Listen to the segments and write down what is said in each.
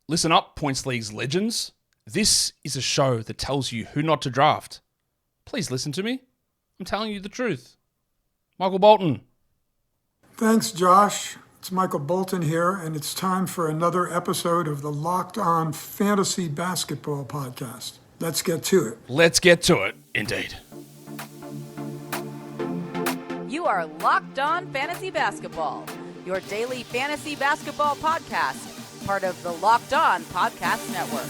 Listen up, Points League's legends. This is a show that tells you who not to draft. Please listen to me. I'm telling you the truth. Michael Bolton. Thanks, Josh. It's Michael Bolton here, and it's time for another episode of the Locked On Fantasy Basketball Podcast. Let's get to it. Let's get to it, indeed. You are Locked On Fantasy Basketball, your daily fantasy basketball podcast, part of the Locked On Podcast Network.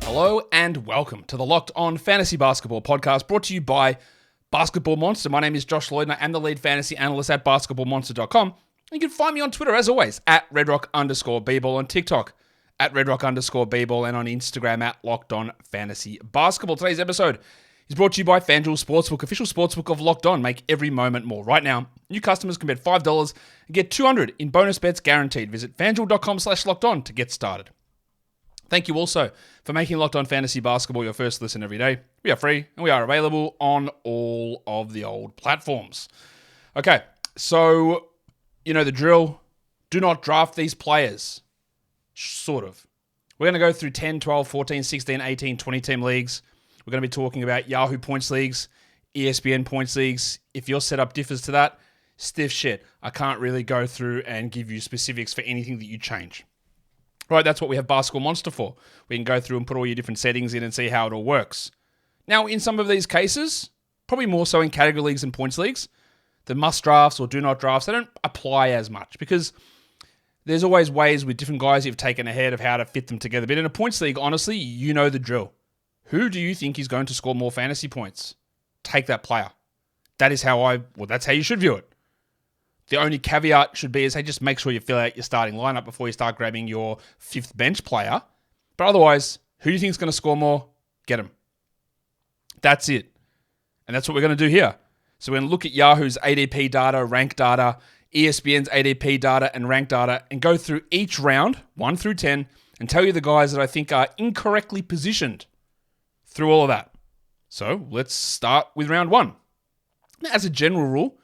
Hello and welcome to the Locked On Fantasy Basketball Podcast, brought to you by Basketball Monster. My name is Josh Lloyd, and I am the lead fantasy analyst at basketballmonster.com. You can find me on Twitter, as always, at redrock_bball, on TikTok, at redrock_bball, and on Instagram, at Locked On Fantasy Basketball. Today's episode is brought to you by FanDuel Sportsbook, official sportsbook of Locked On. Make every moment more. Right now, new customers can bet $5 and get $200 in bonus bets guaranteed. Visit FanDuel.com/LockedOn to get started. Thank you also for making Locked On Fantasy Basketball your first listen every day. We are free and we are available on all of the old platforms. Okay, so you know the drill. Do not draft these players. Sort of. We're going to go through 10, 12, 14, 16, 18, 20 team leagues. We're going to be talking about Yahoo points leagues, ESPN points leagues. If your setup differs to that, stiff shit. I can't really go through and give you specifics for anything that you change. Right, that's what we have Basketball Monster for. We can go through and put all your different settings in and see how it all works. Now, in some of these cases, probably more so in category leagues and points leagues, the must drafts or do not drafts, they don't apply as much because there's always ways with different guys you've taken ahead of how to fit them together. But in a points league, honestly, you know the drill. Who do you think is going to score more fantasy points? Take that player. That is how that's how you should view it. The only caveat should be is, hey, just make sure you fill out your starting lineup before you start grabbing your fifth bench player. But otherwise, who do you think is going to score more? Get him. That's it. And that's what we're going to do here. So we're going to look at Yahoo's ADP data, rank data, ESPN's ADP data, and rank data, and go through each round, 1 through 10, and tell you the guys that I think are incorrectly positioned through all of that. So let's start with round 1. Now, as a general rule,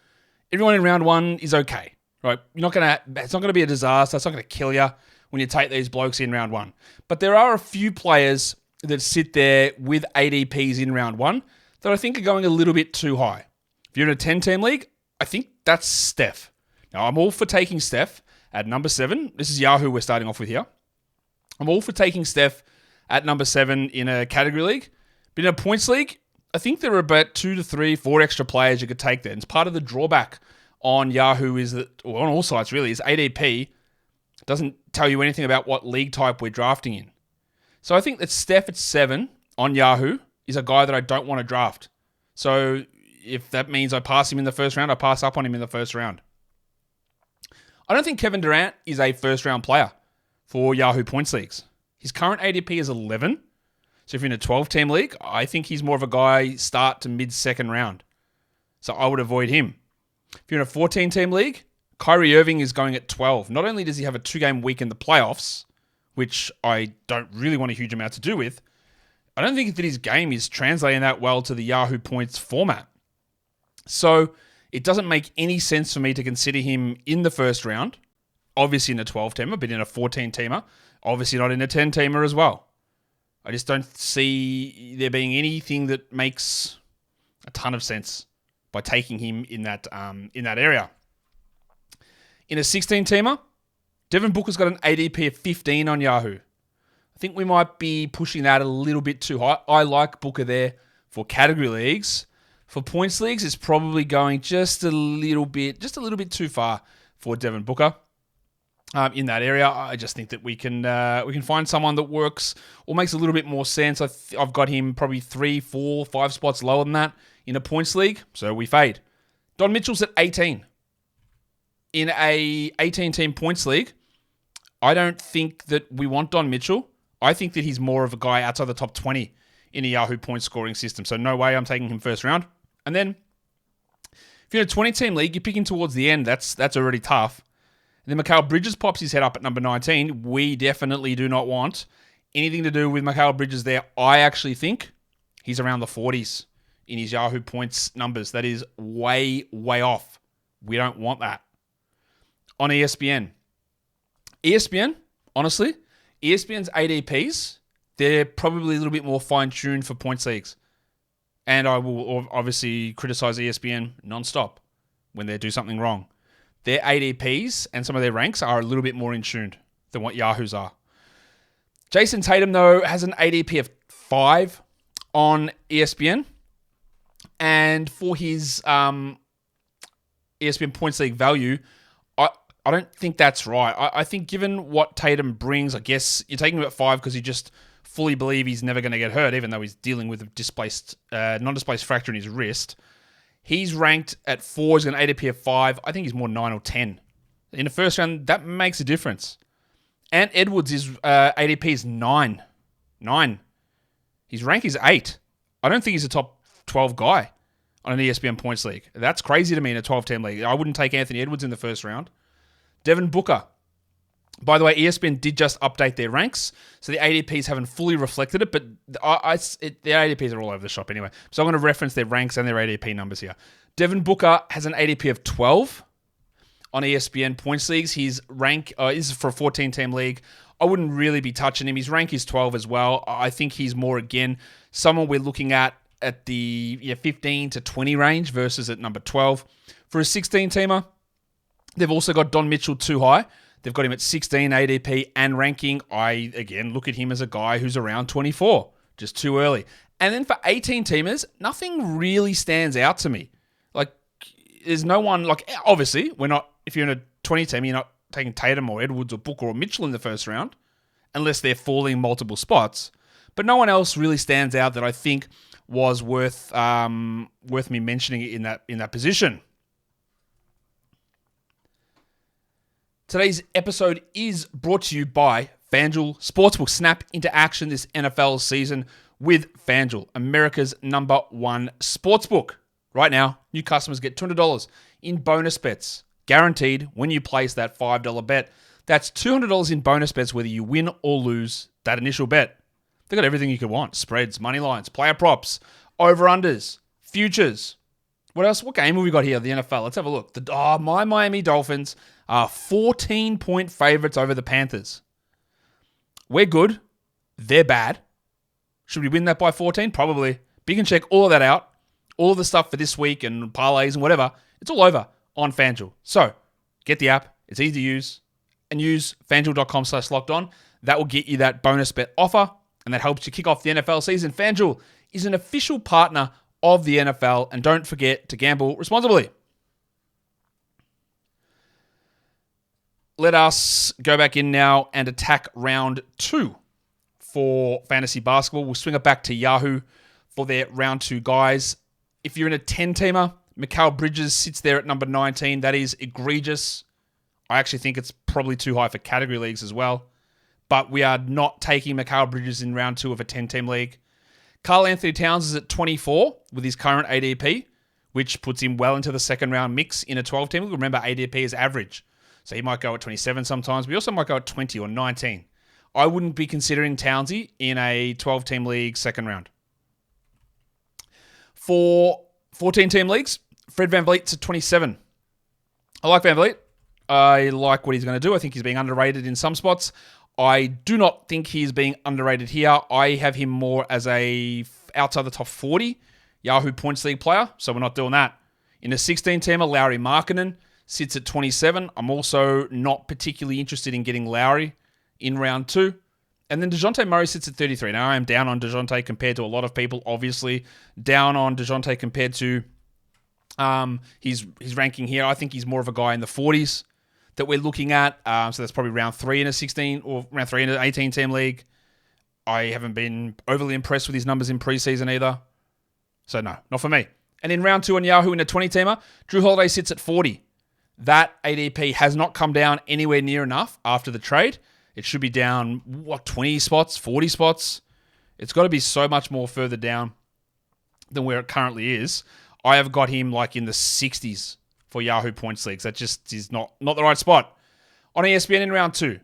everyone in round 1 is okay, right? It's not going to be a disaster. It's not going to kill you when you take these blokes in round 1. But there are a few players that sit there with ADPs in round 1 that I think are going a little bit too high. If you're in a 10-team league, I think that's Steph. Now, I'm all for taking Steph at number 7. This is Yahoo we're starting off with here. I'm all for taking Steph at number 7 in a category league. But in a points league, I think there are about 2 to 3, 4 extra players you could take there. And it's part of the drawback on Yahoo is that, or on all sites really, is ADP doesn't tell you anything about what league type we're drafting in. So I think that Steph at 7 on Yahoo is a guy that I don't want to draft. So if that means I pass him in the first round, I pass up on him in the first round. I don't think Kevin Durant is a first round player for Yahoo points leagues. His current ADP is 11. So if you're in a 12-team league, I think he's more of a guy start to mid-second round. So I would avoid him. If you're in a 14-team league, Kyrie Irving is going at 12. Not only does he have a 2-game week in the playoffs, which I don't really want a huge amount to do with, I don't think that his game is translating that well to the Yahoo points format. So it doesn't make any sense for me to consider him in the first round, obviously in a 12-teamer, but in a 14-teamer, obviously not in a 10-teamer as well. I just don't see there being anything that makes a ton of sense by taking him in that area. In a 16-teamer, Devin Booker's got an ADP of 15 on Yahoo. I think we might be pushing that a little bit too high. I like Booker there for category leagues. For points leagues, it's probably going just a little bit too far for Devin Booker. In that area, I just think that we can find someone that works or makes a little bit more sense. I've got him probably 3, 4, 5 spots lower than that in a points league, so we fade. Don Mitchell's at 18. In a 18-team points league, I don't think that we want Don Mitchell. I think that he's more of a guy outside the top 20 in a Yahoo point scoring system, so no way I'm taking him first round. And then, if you're in a 20-team league, you're picking towards the end. That's already tough. And then Mikal Bridges pops his head up at number 19. We definitely do not want anything to do with Mikal Bridges there. I actually think he's around the 40s in his Yahoo points numbers. That is way, way off We don't want that. On ESPN. Honestly, ESPN's ADPs, they're probably a little bit more fine-tuned for points leagues. And I will obviously criticize ESPN nonstop when they do something wrong. Their ADPs and some of their ranks are a little bit more in tune than what Yahoo's are. Jason Tatum, though, has an ADP of 5 on ESPN. And for his ESPN points league value, I don't think that's right. I think given what Tatum brings, I guess you're taking him at 5 because you just fully believe he's never going to get hurt, even though he's dealing with a non-displaced fracture in his wrist. He's ranked at 4. He's got an ADP of 5. I think he's more 9 or 10. In the first round, that makes a difference. And Edwards' ADP is 9. 9. His rank is 8. I don't think he's a top 12 guy on an ESPN points league. That's crazy to me in a 12-team league. I wouldn't take Anthony Edwards in the first round. Devin Booker. By the way, ESPN did just update their ranks, so the ADPs haven't fully reflected it, but their ADPs are all over the shop anyway. So I'm going to reference their ranks and their ADP numbers here. Devin Booker has an ADP of 12 on ESPN points leagues. His rank is for a 14-team league. I wouldn't really be touching him. His rank is 12 as well. I think he's more, again, someone we're looking at the 15 to 20 range versus at number 12. For a 16-teamer, they've also got Don Mitchell too high. They've got him at 16 ADP and ranking. I, again, look at him as a guy who's around 24, just too early. And then for 18-teamers, nothing really stands out to me. Like, there's no one, like, obviously, if you're in a 20-team, you're not taking Tatum or Edwards or Booker or Mitchell in the first round, unless they're falling multiple spots. But no one else really stands out that I think was worth me mentioning in that position. Today's episode is brought to you by FanDuel. Sportsbook snap into action this NFL season with FanDuel, America's #1 sportsbook. Right now, new customers get $200 in bonus bets, guaranteed when you place that $5 bet. That's $200 in bonus bets whether you win or lose that initial bet. They've got everything you could want. Spreads, money lines, player props, over-unders, futures. What else? What game have we got here? The NFL. Let's have a look. My Miami Dolphins are 14-point favorites over the Panthers. We're good. They're bad. Should we win that by 14? Probably. But you can check all of that out. All of the stuff for this week and parlays and whatever. It's all over on FanDuel. So, get the app. It's easy to use. And use FanDuel.com/lockedon. That will get you that bonus bet offer. And that helps you kick off the NFL season. FanDuel is an official partner of the NFL. And don't forget to gamble responsibly. Let us go back in now and attack round 2 for fantasy basketball. We'll swing it back to Yahoo for their round 2 guys. If you're in a 10-teamer, Mikal Bridges sits there at number 19. That is egregious. I actually think it's probably too high for category leagues as well. But we are not taking Mikal Bridges in round 2 of a 10-team league. Karl Anthony Towns is at 24 with his current ADP, which puts him well into the second round mix in a 12-team league. Remember, ADP is average. So he might go at 27 sometimes, but he also might go at 20 or 19. I wouldn't be considering Townsy in a 12-team league second round. For 14-team leagues, Fred VanVleet's at 27. I like VanVleet. I like what he's going to do. I think he's being underrated in some spots. I do not think he's being underrated here. I have him more as a outside the top 40 Yahoo points league player, so we're not doing that. In a 16-teamer, Lauri Markkanen sits at 27. I'm also not particularly interested in getting Lowry in round 2. And then DeJounte Murray sits at 33. Now, I am down on DeJounte compared to a lot of people, obviously. Down on DeJounte compared to his ranking here. I think he's more of a guy in the 40s that we're looking at. So that's probably round 3 in a 16 or round 3 in an 18-team league. I haven't been overly impressed with his numbers in preseason either. So no, not for me. And in round 2 on Yahoo in a 20-teamer, Drew Holiday sits at 40. That ADP has not come down anywhere near enough after the trade. It should be down, 20 spots, 40 spots? It's got to be so much more further down than where it currently is. I have got him like in the 60s for Yahoo points leagues. That just is not the right spot. On ESPN in round 2,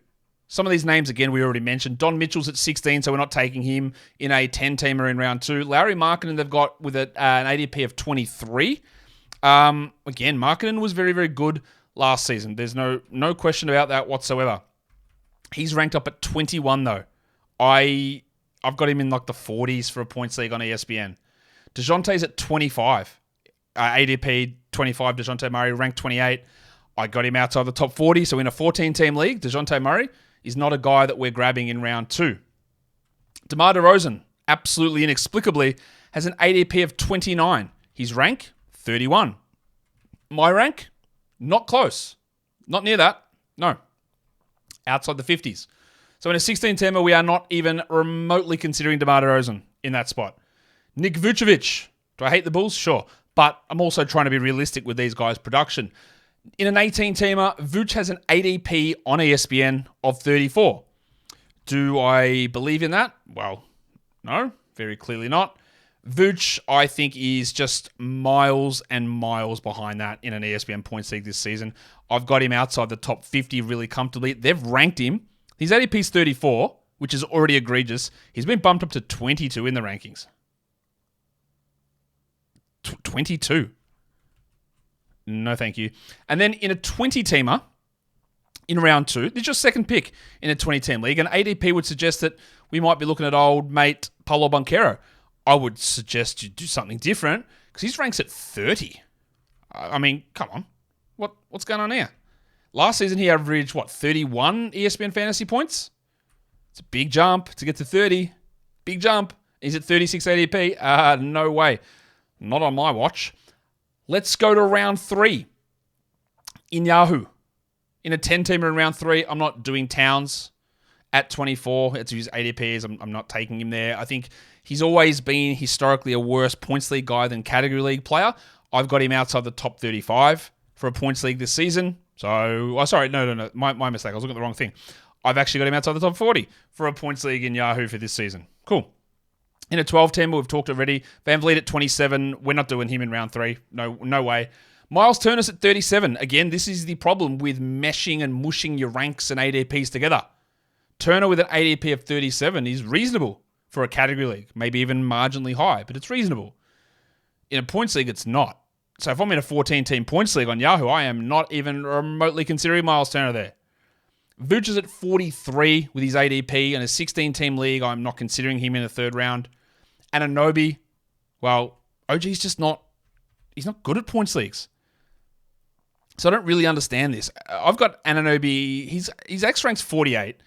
some of these names, again, we already mentioned. Don Mitchell's at 16, so we're not taking him in a 10-teamer in round 2. Lauri Markkanen, they've got with an ADP of 23. Again, Markkanen was very, very good last season. There's no question about that whatsoever. He's ranked up at 21 though. I've got him in like the 40s for a points league on ESPN. DeJounte's at 25. ADP 25, DeJounte Murray ranked 28. I got him outside the top 40. So in a 14-team league, DeJounte Murray is not a guy that we're grabbing in round 2. DeMar DeRozan, absolutely inexplicably, has an ADP of 29. His rank, 31. My rank, not close. Not near that. No. Outside the 50s. So in a 16-teamer, we are not even remotely considering DeMar DeRozan in that spot. Nik Vucevic. Do I hate the Bulls? Sure. But I'm also trying to be realistic with these guys' production. In an 18-teamer, Vuce has an ADP on ESPN of 34. Do I believe in that? Well, no. Very clearly not. Vuce, I think, is just miles and miles behind that in an ESPN points league this season. I've got him outside the top 50 really comfortably. They've ranked him. His ADP is 34, which is already egregious. He's been bumped up to 22 in the rankings. 22. No, thank you. And then in a 20-teamer, in round 2, this is your second pick in a 20-team league, and ADP would suggest that we might be looking at old mate Paolo Banchero. I would suggest you do something different because his rank's at 30. I mean, come on. What's going on here? Last season, he averaged, 31 ESPN fantasy points? It's a big jump to get to 30. Big jump. He's at 36 ADP. No way. Not on my watch. Let's go to round 3 in Yahoo. In a 10-teamer in round 3, I'm not doing Towns at 24. It's his ADPs. I'm not taking him there. I think he's always been historically a worse points league guy than category league player. I've got him outside the top 35 for a points league this season. So, no. My mistake. I was looking at the wrong thing. I've actually got him outside the top 40 for a points league in Yahoo for this season. Cool. In a 12-teamer, we've talked already. Van Vliet at 27. We're not doing him in round 3. No way. Miles Turner's at 37. Again, this is the problem with meshing and mushing your ranks and ADPs together. Turner with an ADP of 37 is reasonable for a category league. Maybe even marginally high, but it's reasonable. In a points league, it's not. So if I'm in a 14-team points league on Yahoo, I am not even remotely considering Miles Turner there. Vooch is at 43 with his ADP. In a 16-team league, I'm not considering him in the 3rd round. Anunoby, well, OG's just not... He's not good at points leagues. So I don't really understand this. I've got Anunoby... His X-Rank's 48.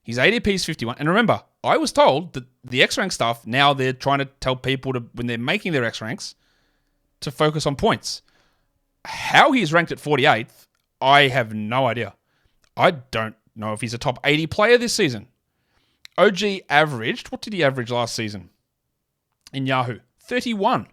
His ADP is 51. And remember, I was told that the X-Rank stuff, now they're trying to tell people to, when they're making their X-Ranks, to focus on points. How he's ranked at 48th, I have no idea. I don't know if he's a top 80 player this season. OG averaged... What did he average last season? In Yahoo, 31.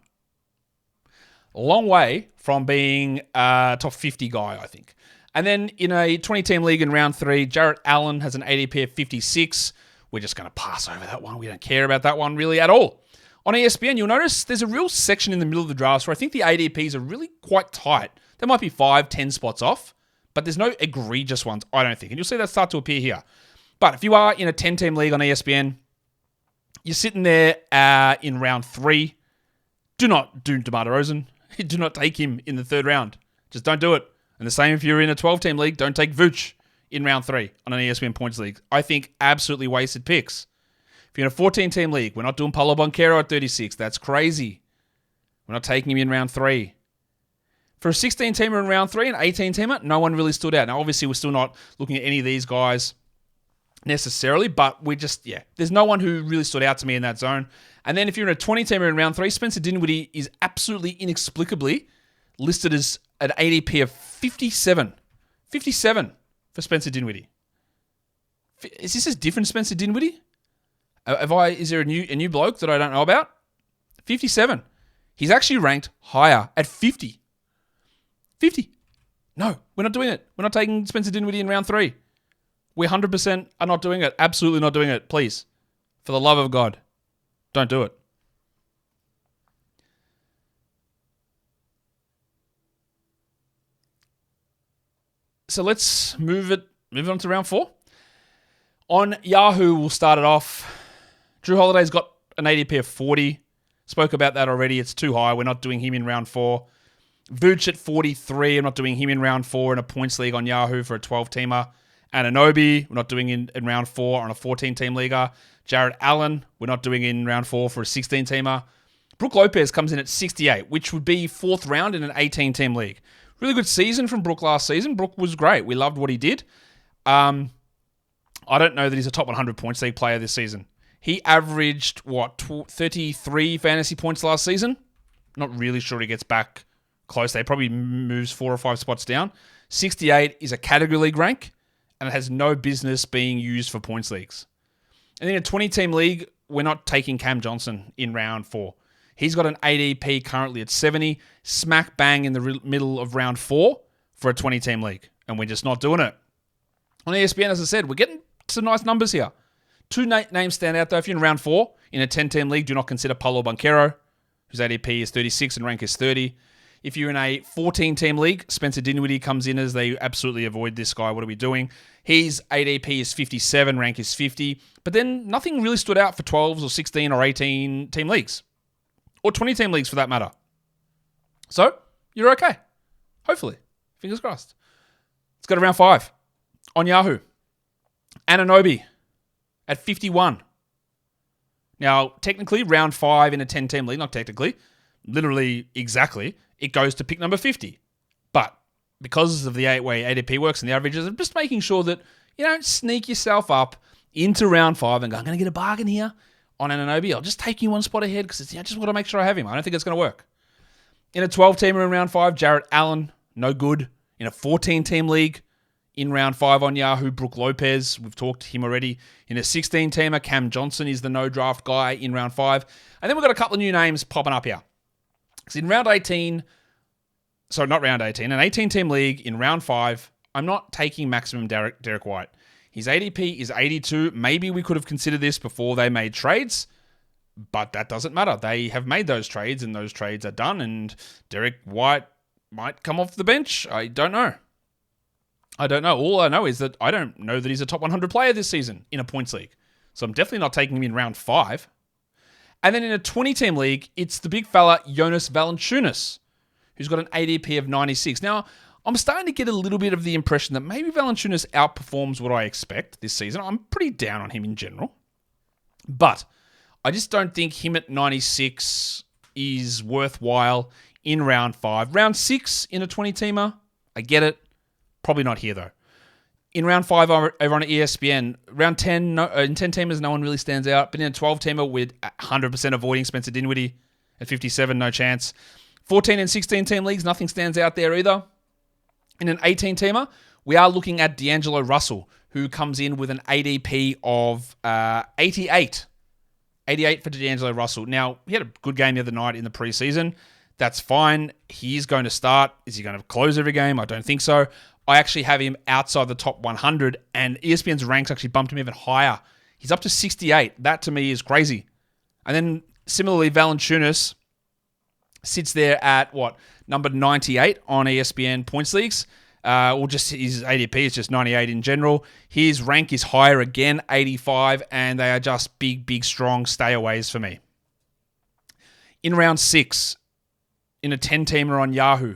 A long way from being a top 50 guy, I think. And then in a 20-team league in round 3, Jarrett Allen has an ADP of 56. We're just going to pass over that one. We don't care about that one really at all. On ESPN, you'll notice there's a real section in the middle of the draft where I think the ADPs are really quite tight. There might be 5, 10 spots off, but there's no egregious ones, I don't think. And you'll see that start to appear here. But if you are in a 10-team league on ESPN, you're sitting there in round 3. Do not do DeMar DeRozan. Do not take him in the 3rd round. Just don't do it. And the same if you're in a 12-team league, don't take Vooch in round 3 on an ESPN points league. I think absolutely wasted picks. If you're in a 14-team league, we're not doing Paolo Banchero at 36. That's crazy. We're not taking him in round 3. For a 16-teamer in round 3 and 18-teamer, no one really stood out. Now, obviously, we're still not looking at any of these guys necessarily, but there's no one who really stood out to me in that zone. And then if you're in a 20-teamer in round 3, Spencer Dinwiddie is absolutely inexplicably listed as an ADP of 57. 57 for Spencer Dinwiddie. Is this a different Spencer Dinwiddie? Is there a new bloke that I don't know about? 57. He's actually ranked higher at 50. 50. No, we're not doing it. We're not taking Spencer Dinwiddie in round 3. We 100% are not doing it. Absolutely not doing it. Please. For the love of God. Don't do it. So let's move on to round 4. On Yahoo, we'll start it off. Drew Holiday's got an ADP of 40. Spoke about that already. It's too high. We're not doing him in round 4. Vooch at 43. I'm not doing him in round 4 in a points league on Yahoo for a 12-teamer. Anunoby, we're not doing in round 4 on a 14-team leaguer. Jared Allen, we're not doing in round 4 for a 16-teamer. Brook Lopez comes in at 68, which would be 4th round in an 18-team league. Really good season from Brook last season. Brook was great. We loved what he did. I don't know that he's a top 100 points league player this season. He averaged, 33 fantasy points last season? Not really sure he gets back close. They probably moves 4 or 5 spots down. 68 is a category league rank, and it has no business being used for points leagues. And in a 20-team league, we're not taking Cam Johnson in round 4. He's got an ADP currently at 70, smack bang in the middle of round 4 for a 20-team league, and we're just not doing it. On ESPN, as I said, we're getting some nice numbers here. 2 names stand out, though. If you're in round 4 in a 10-team league, do not consider Paulo Banchero, whose ADP is 36 and rank is 30. If you're in a 14-team league, Spencer Dinwiddie comes in as they absolutely avoid this guy. What are we doing? His ADP is 57, rank is 50. But then nothing really stood out for 12s or 16 or 18-team leagues. Or 20-team leagues for that matter. So, you're okay. Hopefully. Fingers crossed. Let's go to round 5. On Yahoo. Anunoby at 51. Now, technically, round 5 in a 10-team league, not technically, literally exactly, it goes to pick number 50. But because of the way ADP works and the averages, I'm just making sure that you don't sneak yourself up into round 5 and go, I'm going to get a bargain here on Anunoby. I'll just take you one spot ahead because I just want to make sure I have him. I don't think it's going to work. In a 12-teamer in round 5, Jarrett Allen, no good. In a 14-team league, in round 5 on Yahoo, Brook Lopez, we've talked to him already. In a 16-teamer, Cam Johnson is the no-draft guy in round 5. And then we've got a couple of new names popping up here. Because in round 18, sorry, not round 18, an 18-team league in round 5, I'm not taking maximum Derek White. His ADP is 82. Maybe we could have considered this before they made trades, but that doesn't matter. They have made those trades, and those trades are done, and Derek White might come off the bench. I don't know. All I know is that I don't know that he's a top 100 player this season in a points league. So I'm definitely not taking him in round 5. And then in a 20-team league, it's the big fella Jonas Valanciunas, who's got an ADP of 96. Now, I'm starting to get a little bit of the impression that maybe Valanciunas outperforms what I expect this season. I'm pretty down on him in general. But I just don't think him at 96 is worthwhile in round 5. Round 6 in a 20-teamer, I get it. Probably not here, though. In round 5 over on ESPN, round 10, in 10-teamers, no one really stands out. But in a 12-teamer, with 100% avoiding Spencer Dinwiddie at 57, no chance. 14 and 16-team leagues, nothing stands out there either. In an 18-teamer, we are looking at D'Angelo Russell, who comes in with an ADP of 88. 88 for D'Angelo Russell. Now, he had a good game the other night in the preseason. That's fine. He's going to start. Is he going to close every game? I don't think so. I actually have him outside the top 100, and ESPN's ranks actually bumped him even higher. He's up to 68. That, to me, is crazy. And then, similarly, Valanciunas sits there at, number 98 on ESPN points leagues. Or just his ADP is just 98 in general. His rank is higher again, 85, and they are just big, strong stayaways for me. In round 6, in a 10-teamer on Yahoo,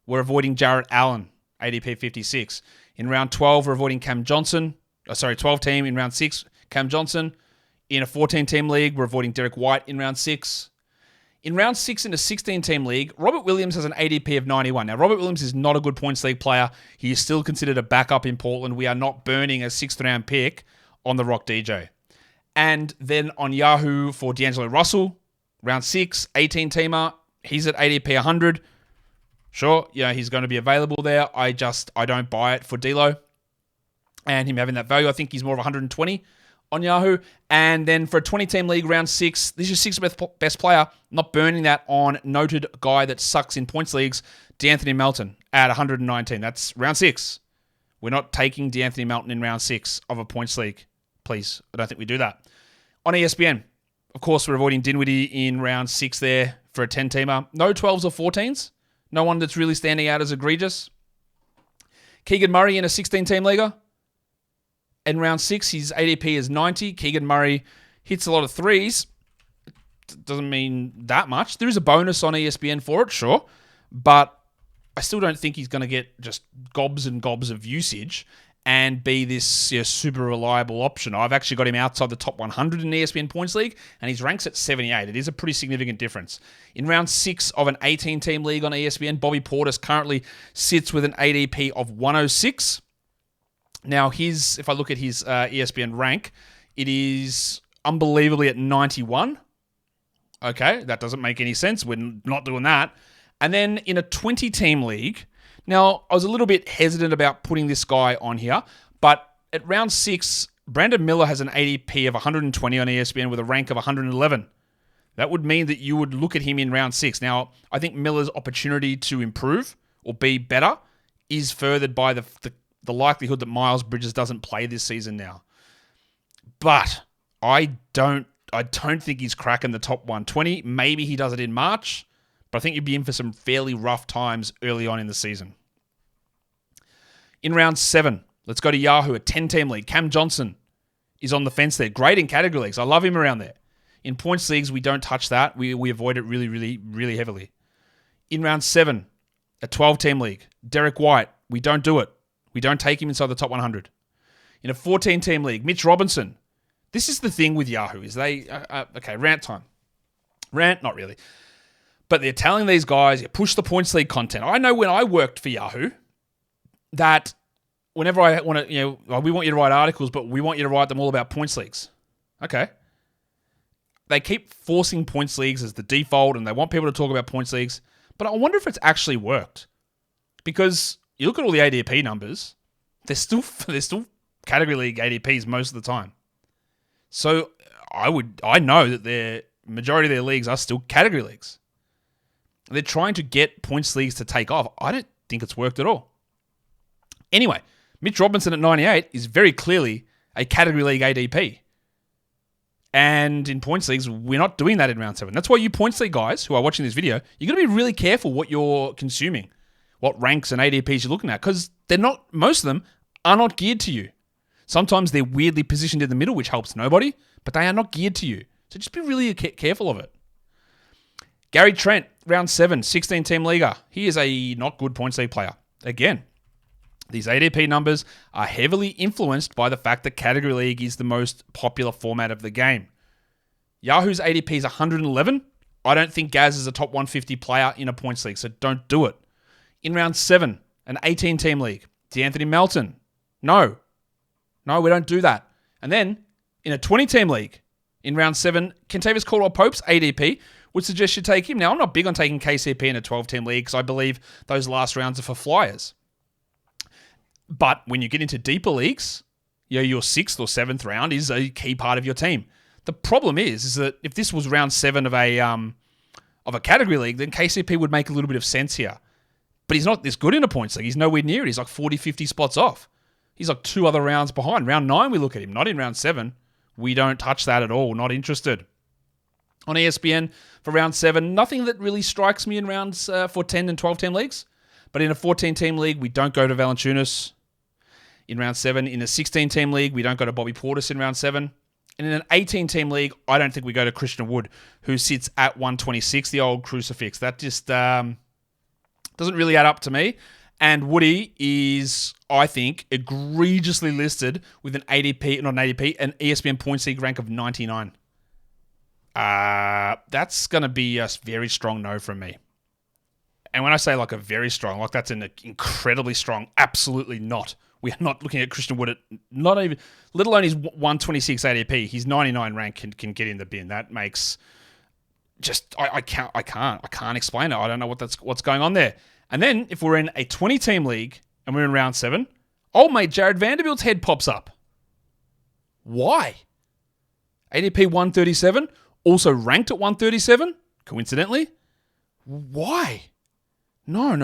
we're avoiding Jarrett Allen, ADP 56. In round 12, we're avoiding Cam Johnson. 12-team in round 6, Cam Johnson. In a 14-team league, we're avoiding Derek White in round 6. In round 6 in a 16-team league, Robert Williams has an ADP of 91. Now, Robert Williams is not a good points league player. He is still considered a backup in Portland. We are not burning a 6th-round pick on the Rock DJ. And then on Yahoo for D'Angelo Russell, round 6, 18-teamer. He's at ADP 100. Sure, he's going to be available there. I don't buy it for D'Lo. And him having that value, I think he's more of 120 on Yahoo. And then for a 20-team league, round 6, this is your 6th best player. Not burning that on noted guy that sucks in points leagues, D'Anthony Melton at 119. That's round 6. We're not taking D'Anthony Melton in round 6 of a points league. Please, I don't think we do that. On ESPN, of course, we're avoiding Dinwiddie in round 6 there for a 10-teamer. No 12s or 14s. No one that's really standing out as egregious. Keegan Murray in a 16-team leaguer. In round 6, his ADP is 90. Keegan Murray hits a lot of threes. Doesn't mean that much. There is a bonus on ESPN for it, sure. But I still don't think he's going to get just gobs and gobs of usage and be this super reliable option. I've actually got him outside the top 100 in the ESPN Points League, and he's ranked at 78. It is a pretty significant difference. In round 6 of an 18-team league on ESPN, Bobby Portis currently sits with an ADP of 106. Now, if I look at his ESPN rank, it is unbelievably at 91. Okay, that doesn't make any sense. We're not doing that. And then in a 20-team league, now I was a little bit hesitant about putting this guy on here, but at round 6, Brandon Miller has an ADP of 120 on ESPN with a rank of 111. That would mean that you would look at him in round 6. Now, I think Miller's opportunity to improve or be better is furthered by the likelihood that Miles Bridges doesn't play this season now. But I don't think he's cracking the top 120. Maybe he does it in March, but I think you'd be in for some fairly rough times early on in the season. In round 7, let's go to Yahoo, a 10-team league. Cam Johnson is on the fence there. Great in category leagues. I love him around there. In points leagues, we don't touch that. We avoid it really, really, really heavily. In round 7, a 12-team league. Derek White, we don't do it. We don't take him inside the top 100. In a 14-team league, Mitch Robinson. This is the thing with Yahoo, is they... okay, rant time. Rant, not really. But they're telling these guys, you push the points league content. I know when I worked for Yahoo, that whenever I want to, we want you to write articles, but we want you to write them all about points leagues. Okay. They keep forcing points leagues as the default, and they want people to talk about points leagues. But I wonder if it's actually worked. Because you look at all the ADP numbers, they're still category league ADPs most of the time. So I know that the majority of their leagues are still category leagues. They're trying to get points leagues to take off. I don't think it's worked at all. Anyway, Mitch Robinson at 98 is very clearly a category league ADP. And in points leagues, we're not doing that in round 7. That's why you points league guys who are watching this video, you're going to be really careful what you're consuming, what ranks and ADPs you're looking at, because most of them are not geared to you. Sometimes they're weirdly positioned in the middle, which helps nobody, but they are not geared to you. So just be really careful of it. Gary Trent, round 7, 16-team leaguer. He is a not good points league player. Again, these ADP numbers are heavily influenced by the fact that category league is the most popular format of the game. Yahoo's ADP is 111. I don't think Gaz is a top 150 player in a points league, so don't do it. In round 7, an 18-team league. DeAnthony Melton. No, we don't do that. And then, in a 20-team league, in round 7, Kentavious Caldwell-Pope's ADP would suggest you take him. Now, I'm not big on taking KCP in a 12-team league because I believe those last rounds are for flyers. But when you get into deeper leagues, your 6th or 7th round is a key part of your team. The problem is that if this was round 7 of a category league, then KCP would make a little bit of sense here. But he's not this good in a points league. He's nowhere near it. He's like 40, 50 spots off. He's like 2 other rounds behind. Round 9, we look at him. Not in round 7. We don't touch that at all. Not interested. On ESPN for round 7, nothing that really strikes me in rounds for 10 and 12-team leagues. But in a 14-team league, we don't go to Valanciunas in round 7. In a 16-team league, we don't go to Bobby Portis in round 7. And in an 18-team league, I don't think we go to Christian Wood, who sits at 126, the old crucifix. That just doesn't really add up to me. And Woody is, I think, egregiously listed with an ADP, not an ADP, an ESPN Points League rank of 99. That's going to be a very strong no from me. And when I say like a very strong, like that's an incredibly strong, absolutely not. We are not looking at Christian Wood at not even, let alone his 126 ADP. His 99 rank can get in the bin. That makes just, I can't explain it. I don't know what's going on there. And then if we're in a 20-team league and we're in round 7, old mate Jared Vanderbilt's head pops up. Why? ADP 137, also ranked at 137, coincidentally. Why? No.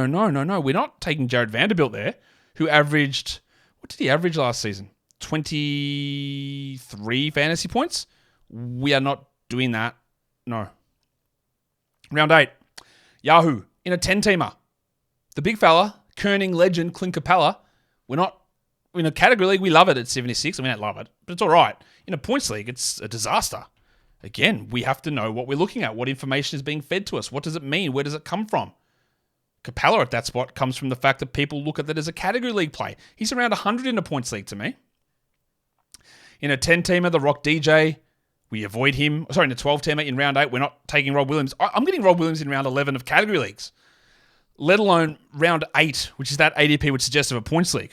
We're not taking Jared Vanderbilt there, who averaged, what did he average last season? 23 fantasy points? We are not doing that. No. Round 8, Yahoo in a 10-teamer. The big fella, Kerning legend, Clint Capella, we're not, in a category league, we love it at 76. I mean, I don't love it, but it's all right. In a points league, it's a disaster. Again, we have to know what we're looking at. What information is being fed to us? What does it mean? Where does it come from? Capella at that spot comes from the fact that people look at that as a category league play. He's around 100 in a points league to me. In a 10-teamer, the Rock DJ, we avoid him. Sorry, in a 12-teamer in round 8, we're not taking Rob Williams. I'm getting Rob Williams in round 11 of category leagues, let alone round 8, which is that ADP would suggest of a points league.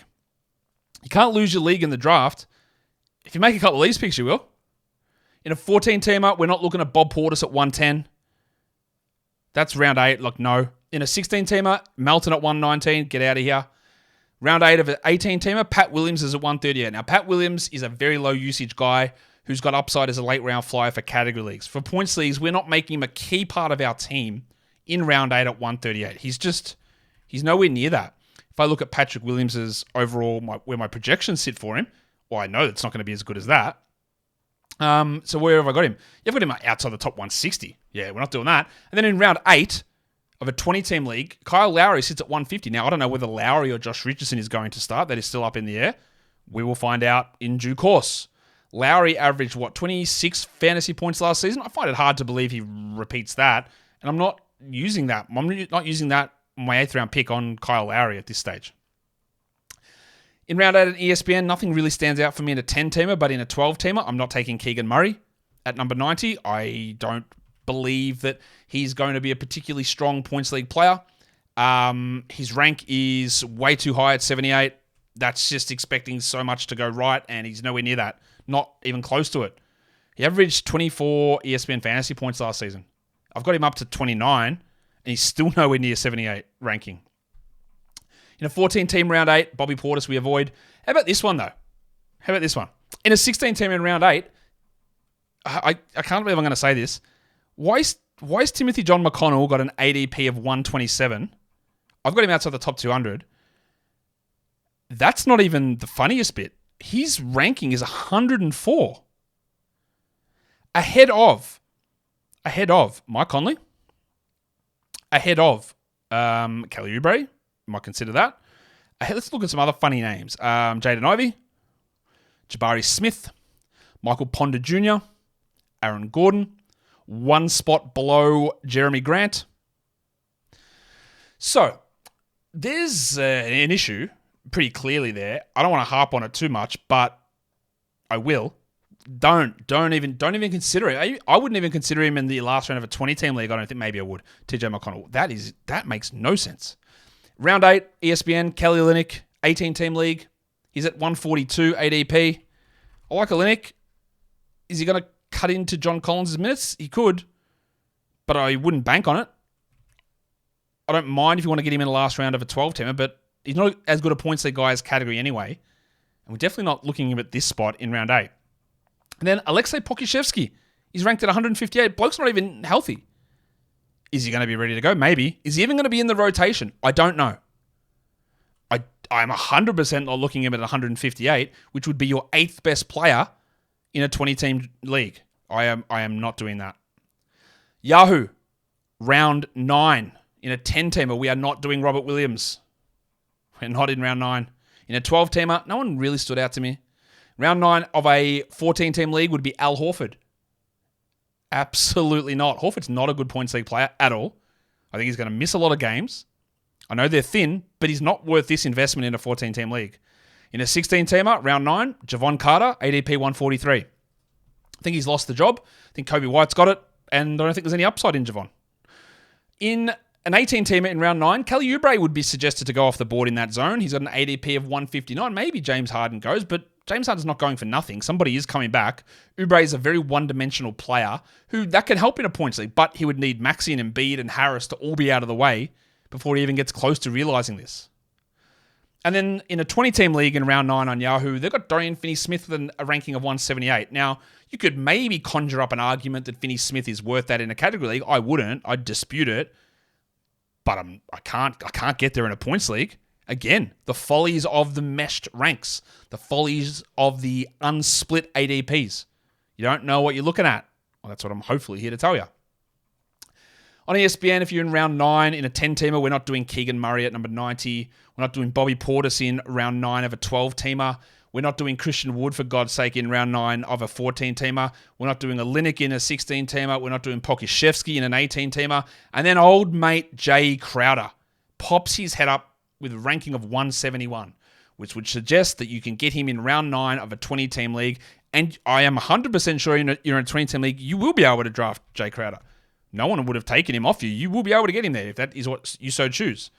You can't lose your league in the draft. If you make a couple of these picks, you will. In a 14-teamer, we're not looking at Bob Portis at 110. That's round 8. Look, no. In a 16-teamer, Melton at 119. Get out of here. Round 8 of an 18-teamer, Pat Williams is at 138. Now, Pat Williams is a very low usage guy who's got upside as a late round flyer for category leagues. For points leagues, we're not making him a key part of our team in round 8 at 138. He's nowhere near that. If I look at Patrick Williams's overall, where my projections sit for him, well, I know it's not going to be as good as that. So where have I got him? You've got him outside the top 160. Yeah, we're not doing that. And then in round 8 of a 20-team league, Kyle Lowry sits at 150. Now, I don't know whether Lowry or Josh Richardson is going to start. That is still up in the air. We will find out in due course. Lowry averaged, 26 fantasy points last season? I find it hard to believe he repeats that. And I'm not using that. I'm not using that, my 8th round pick, on Kyle Lowry at this stage. In round 8 at ESPN, nothing really stands out for me in a 10-teamer, but in a 12-teamer, I'm not taking Keegan Murray at number 90. I don't believe that he's going to be a particularly strong points league player. His rank is way too high at 78. That's just expecting so much to go right, and he's nowhere near that. Not even close to it. He averaged 24 ESPN fantasy points last season. I've got him up to 29, and he's still nowhere near 78 ranking. In a 14-team round 8, Bobby Portis we avoid. How about this one, though? In a 16-team in round 8, I can't believe I'm going to say this. Why is Timothy John McConnell got an ADP of 127? I've got him outside the top 200. That's not even the funniest bit. His ranking is 104. Ahead of Mike Conley. Ahead of Kelly Oubre. Might consider that. Let's look at some other funny names. Jaden Ivey, Jabari Smith, Michael Ponder Jr., Aaron Gordon, one spot below Jeremy Grant. So, there's an issue pretty clearly there. I don't want to harp on it too much, but I will. Don't even consider it. I wouldn't even consider him in the last round of a 20-team league. I don't think maybe I would. TJ McConnell. That makes no sense. Round 8, ESPN, Kelly Olynyk, 18-team league. He's at 142 ADP. I like Olynyk. Is he going to cut into John Collins' minutes? He could, but I wouldn't bank on it. I don't mind if you want to get him in the last round of a 12-teamer, but he's not as good a points league guy as category anyway. And we're definitely not looking at this spot in round 8. And then Alexei Pokusevski. He's ranked at 158. Bloke's not even healthy. Is he going to be ready to go? Maybe. Is he even going to be in the rotation? I don't know. I'm 100% not looking at him at 158, which would be your 8th best player in a 20-team league. I am not doing that. Yahoo, round 9. In a 10-teamer, we are not doing Robert Williams. We're not in round 9. In a 12-teamer, no one really stood out to me. Round 9 of a 14-team league would be Al Horford. Absolutely not. Horford's not a good points league player at all. I think he's going to miss a lot of games. I know they're thin, but he's not worth this investment in a 14-team league. In a 16-teamer, round 9, Javon Carter, ADP 143. I think he's lost the job. I think Kobe White's got it, and I don't think there's any upside in Javon. In an 18-teamer in round 9, Kelly Oubre would be suggested to go off the board in that zone. He's got an ADP of 159. Maybe James Harden goes, but James Harden's not going for nothing. Somebody is coming back. Oubre is a very one-dimensional player who that can help in a points league, but he would need Maxey and Embiid and Harris to all be out of the way before he even gets close to realizing this. And then in a 20-team league in round 9 on Yahoo, they've got Dorian Finney-Smith with a ranking of 178. Now, you could maybe conjure up an argument that Finney-Smith is worth that in a category league. I wouldn't. I'd dispute it. But I can't get there in a points league. Again, the follies of the meshed ranks. The follies of the unsplit ADPs. You don't know what you're looking at. Well, that's what I'm hopefully here to tell you. On ESPN, if you're in round 9 in a 10-teamer, we're not doing Keegan Murray at number 90. We're not doing Bobby Portis in round 9 of a 12-teamer. We're not doing Christian Wood, for God's sake, in round 9 of a 14-teamer. We're not doing Olynyk in a 16-teamer. We're not doing Pokusevski in an 18-teamer. And then old mate Jay Crowder. pops his head up with a ranking of 171, which would suggest that you can get him in round 9 of a 20-team league. And I am 100% sure you're in a 20-team league, you will be able to draft Jay Crowder. No one would have taken him off you. You will be able to get him there if that is what you so choose.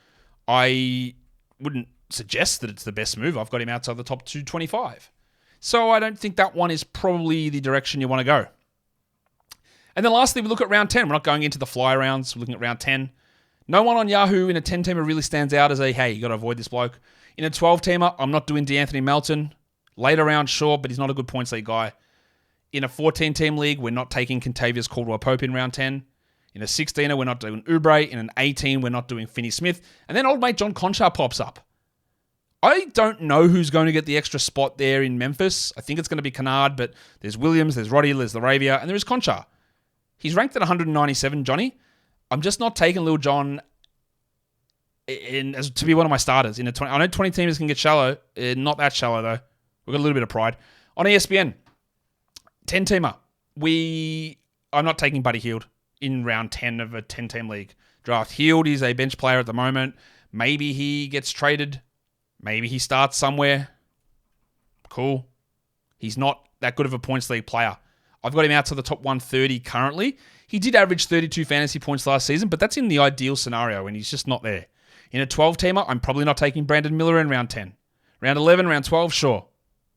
I wouldn't suggest that it's the best move. I've got him outside the top 225. So I don't think that one is probably the direction you want to go. And then lastly, we look at round 10. We're not going into the fly rounds. We're looking at round 10. No one on Yahoo in a 10-teamer really stands out as hey, you got to avoid this bloke. In a 12-teamer, I'm not doing DeAnthony Melton. Later round, sure, but he's not a good points league guy. In a 14-team league, we're not taking Contavious Caldwell-Pope in round 10. In a 16er, we're not doing Oubre. In an 18, we're not doing Finney-Smith. And then old mate John Conchar pops up. I don't know who's going to get the extra spot there in Memphis. I think it's going to be Kennard, but there's Williams, there's Roddy, there's Laravia, and there is Conchar. He's ranked at 197, Johnny. I'm just not taking Lil John to be one of my starters. In a 20, I know 20 teamers can get shallow. Not that shallow, though. We've got a little bit of pride. On ESPN, 10-teamer. I'm not taking Buddy Hield in round 10 of a 10-team league draft. Hield is a bench player at the moment. Maybe he gets traded. Maybe he starts somewhere. Cool. He's not that good of a points league player. I've got him out to the top 130 currently. He did average 32 fantasy points last season, but that's in the ideal scenario, and he's just not there. In a 12-teamer, I'm probably not taking Brandon Miller in round 10. Round 11, round 12, sure.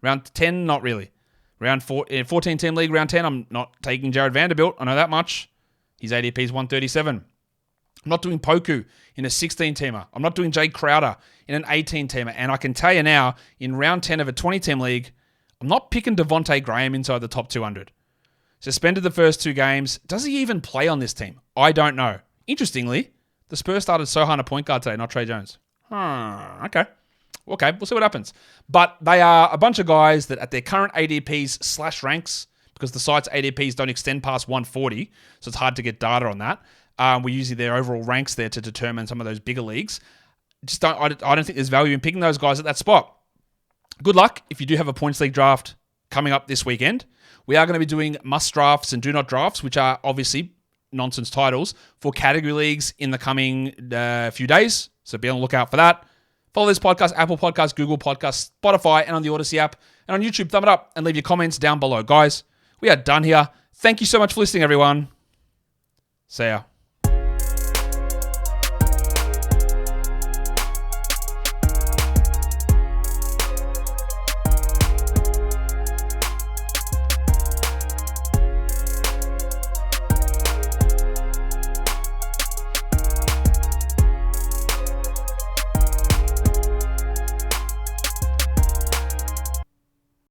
Round 10, not really. Round 14-team league, round 10, I'm not taking Jared Vanderbilt. I know that much. His ADP is 137. I'm not doing Poku in a 16-teamer. I'm not doing Jay Crowder in an 18-teamer. And I can tell you now, in round 10 of a 20-team league, I'm not picking Devontae Graham inside the top 200. Suspended the first 2 games. Does he even play on this team? I don't know. Interestingly, the Spurs started Sohan a point guard today, not Trey Jones. Okay, we'll see what happens. But they are a bunch of guys that at their current ADPs / ranks, because the site's ADPs don't extend past 140, so it's hard to get data on that. We're using their overall ranks there to determine some of those bigger leagues. I don't think there's value in picking those guys at that spot. Good luck if you do have a points league draft coming up this weekend. We are going to be doing must drafts and do not drafts, which are obviously nonsense titles for category leagues in the coming few days. So be on the lookout for that. Follow this podcast, Apple Podcasts, Google Podcasts, Spotify, and on the Odyssey app. And on YouTube, thumb it up and leave your comments down below. Guys, we are done here. Thank you so much for listening, everyone. See ya.